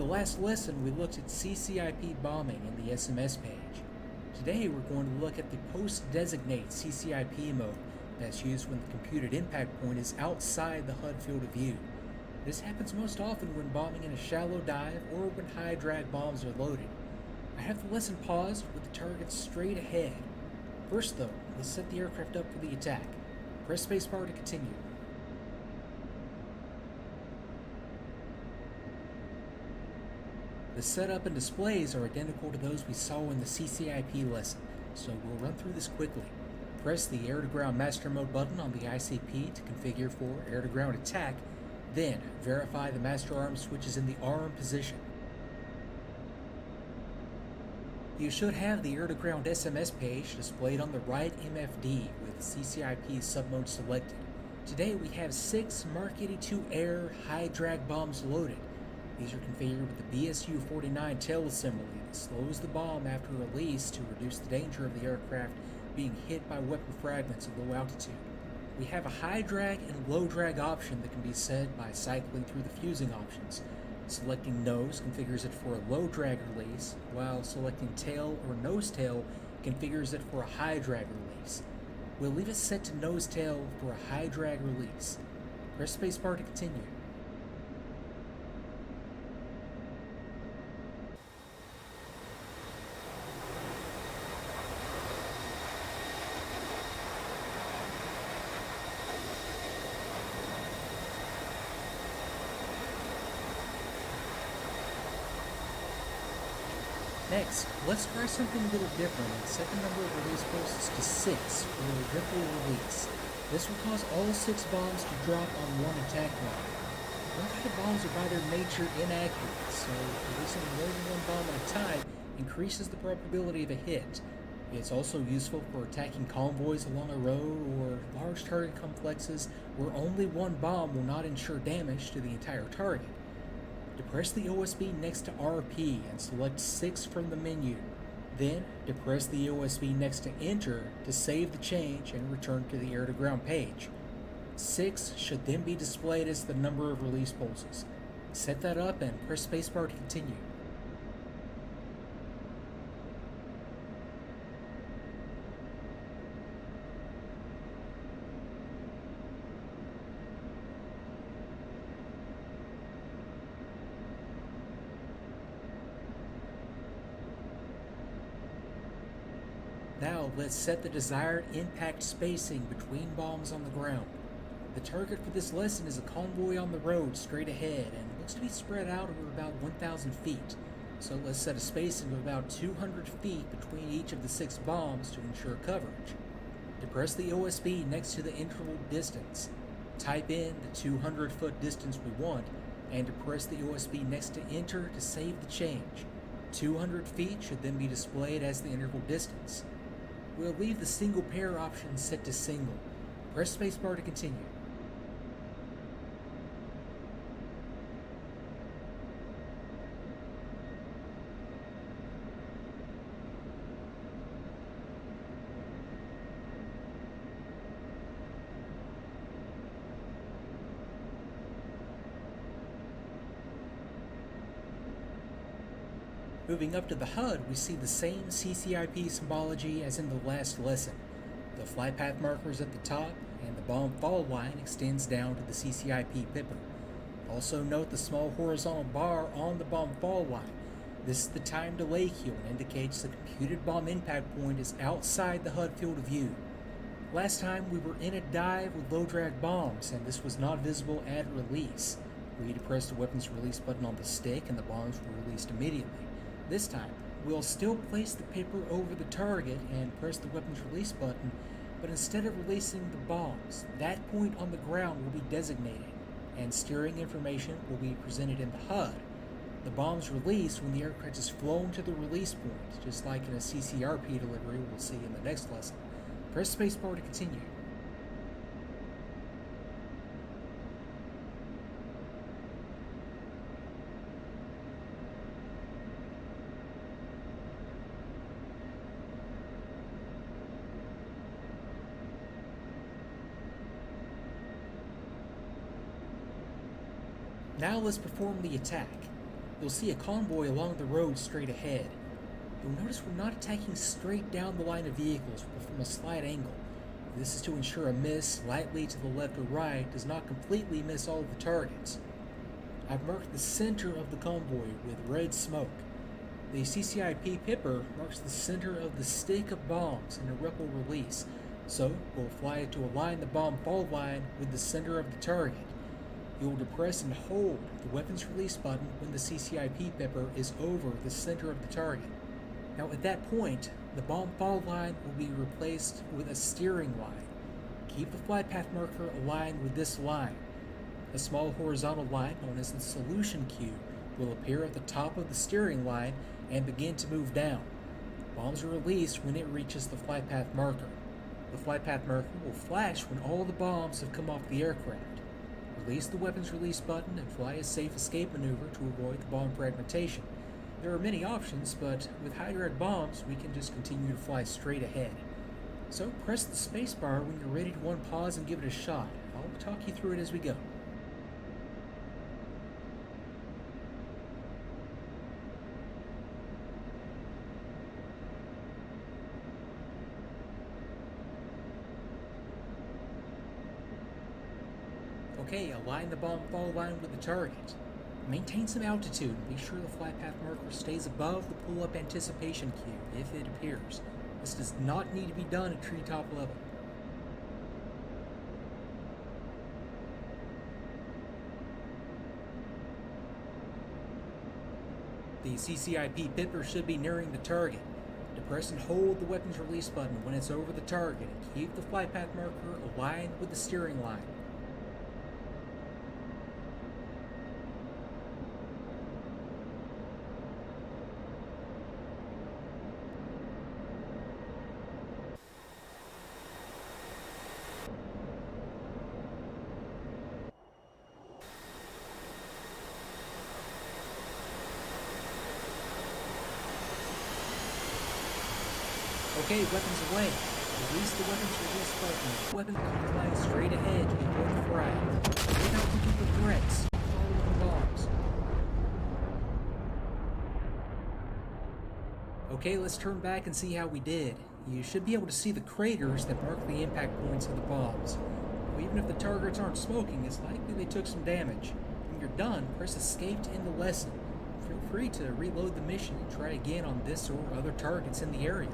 the last lesson, we looked at CCIP bombing in the SMS page. Today, we're going to look at the post-designate CCIP mode that's used when the computed impact point is outside the HUD field of view. This happens most often when bombing in a shallow dive or when high drag bombs are loaded. I have the lesson paused with the target straight ahead. First though, let's set the aircraft up for the attack. Press spacebar to continue. The setup and displays are identical to those we saw in the CCIP lesson, so we'll run through this quickly. Press the air-to-ground master mode button on the ICP to configure for air-to-ground attack, then verify the master arm switch is in the arm position. You should have the air-to-ground SMS page displayed on the right MFD with CCIP submode selected. Today we have 6 Mark 82 air high drag bombs loaded. These are configured with the BSU-49 tail assembly that slows the bomb after release to reduce the danger of the aircraft being hit by weapon fragments at low altitude. We have a high drag and low drag option that can be set by cycling through the fusing options. Selecting nose configures it for a low drag release, while selecting tail or nose tail configures it for a high drag release. We'll leave it set to nose tail for a high drag release. Press spacebar to continue. Next, let's try something a little different and set the number of release pulses to 6 for a ripple release. This will cause all 6 bombs to drop on one attack round. One-kind bombs are by their nature inaccurate, so releasing more than one bomb at a time increases the probability of a hit. It's also useful for attacking convoys along a road or large target complexes where only one bomb will not ensure damage to the entire target. Depress the OSB next to RP and select 6 from the menu. Then, depress the OSB next to Enter to save the change and return to the air-to-ground page. 6 should then be displayed as the number of release pulses. Set that up and press spacebar to continue. Now let's set the desired impact spacing between bombs on the ground. The target for this lesson is a convoy on the road straight ahead and looks to be spread out over about 1,000 feet. So let's set a spacing of about 200 feet between each of the 6 bombs to ensure coverage. Depress the OSB next to the interval distance. Type in the 200-foot distance we want and depress the OSB next to Enter to save the change. 200 feet should then be displayed as the interval distance. We'll leave the single pair option set to single. Press spacebar to continue. Moving up to the HUD, we see the same CCIP symbology as in the last lesson. The flight path marker is at the top, and the bomb fall line extends down to the CCIP pipper. Also note the small horizontal bar on the bomb fall line. This is the time delay cue and indicates the computed bomb impact point is outside the HUD field of view. Last time we were in a dive with low drag bombs, and this was not visible at release. We depressed the weapons release button on the stick and the bombs were released immediately. This time, we'll still place the paper over the target and press the weapons release button, but instead of releasing the bombs, that point on the ground will be designated, and steering information will be presented in the HUD. The bombs released when the aircraft is flown to the release point, just like in a CCRP delivery we'll see in the next lesson. Press spacebar to continue. Now let's perform the attack. you'll see a convoy along the road straight ahead. You'll notice we're not attacking straight down the line of vehicles, but from a slight angle. This is to ensure a miss slightly to the left or right does not completely miss all of the targets. I've marked the center of the convoy with red smoke. The CCIP pipper marks the center of the stick of bombs in a ripple release, so we'll fly it to align the bomb fall line with the center of the target. You will depress and hold the weapons release button when the CCIP pipper is over the center of the target. Now at that point, the bomb fall line will be replaced with a steering line. Keep the flight path marker aligned with this line. A small horizontal line known as the solution cube will appear at the top of the steering line and begin to move down. Bombs are released when it reaches the flight path marker. The flight path marker will flash when all the bombs have come off the aircraft. Release the weapons release button and fly a safe escape maneuver to avoid the bomb fragmentation. There are many options, but with high drag bombs, we can just continue to fly straight ahead. So press the spacebar when you're ready to unpause and give it a shot. I'll talk you through it as we go. Okay, align the bomb fall line with the target. Maintain some altitude and be sure the flight path marker stays above the pull-up anticipation cube if it appears. This does not need to be done at treetop level. The CCIP pipper should be nearing the target. Depress and hold the weapons release button when it's over the target and keep the flight path marker aligned with the steering line. Okay, weapons away. Release the weapons release button. Weapons can fly straight ahead to avoid the frag. Without looking for threats, follow the bombs. Okay, let's turn back and see how we did. You should be able to see the craters that mark the impact points of the bombs. Even if the targets aren't smoking, it's likely they took some damage. When you're done, press escape to end the lesson. Feel free to reload the mission and try again on this or other targets in the area.